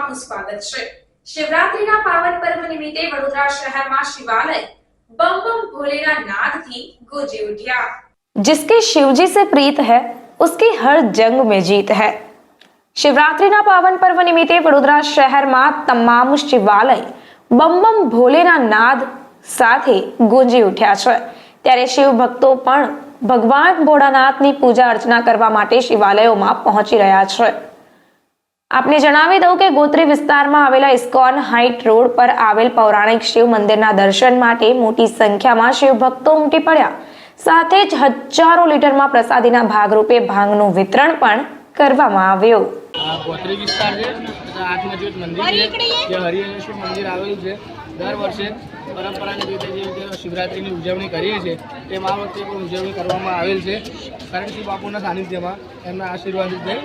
આપનું સ્વાગત છે। શિવરાત્રીના પાવન પર્વ નિમિત્તે વડોદરા શહેરમાં શિવાલય बम बम भोलेना नाद थी गूंजी उठा। जिसके शिवजी से प्रीत है उसकी हर जंग में जीत है। શિવરાત્રીના પાવન પર્વ નિમિત્તે વડોદરા શહેરમાં તમામ શિવાલય બમ બમ ભોલેના નાદ સાથે ગુંજી ઉઠ્યા છે। ત્યારે શિવ ભક્તો પણ ભગવાન ભોળાનાથની પૂજા અર્ચના કરવા માટે શિવાલયોમાં પહોંચી રહ્યા છે। આપને જણાવી દઉં કે ગોત્રી વિસ્તારમાં આવેલા ઇસ્કોન હાઇટ રોડ પર આવેલ પૌરાણિક શિવ મંદિરના દર્શન માટે મોટી સંખ્યામાં શિવ ભક્તો ઉમટી પડ્યા। સાથે જ હજારો લીટરમાં પ્રસાદીના ભાગરૂપે ભાંગનું વિતરણ પણ કરવામાં આવ્યું। ગોત્રી વિસ્તાર છે, આઠ મજબૂત મંદિર છે, જે હરિહરેશ્વર મંદિર આવેલું છે। દર વર્ષે પરંપરાની રીતે જે રીતે શિવરાત્રિની ઉજવણી કરીએ છીએ તેમ આ વખતે પણ ઉજવણી કરવામાં આવેલ છે। કારણ શિવ બાપુના સાનિધ્યમાં એમના આશીર્વાદ છે।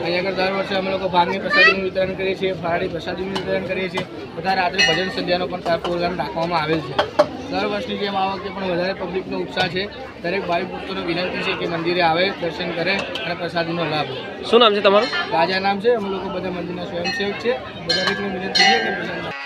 અહીંયા આગળ દર વર્ષે અમે લોકો ભાંગની પ્રસાદીનું વિતરણ કરીએ છીએ, ફરાળી પ્રસાદીનું વિતરણ કરીએ છીએ, બધા રાત્રે ભજન સંધ્યાનો પણ પ્રોગ્રામ રાખવામાં આવેલ છે। દર વર્ષની જેમ આ વખતે પણ વધારે પબ્લિકનો ઉત્સાહ છે। દરેક ભાઈ ભક્તોને વિનંતી છે કે મંદિરે આવે, દર્શન કરે અને પ્રસાદીનો લાભ લે। શું નામ છે તમારું? રાજા નામ છે। અમે લોકો બધા મંદિરના સ્વયંસેવક છે। દરેકને વિનંતી છે કે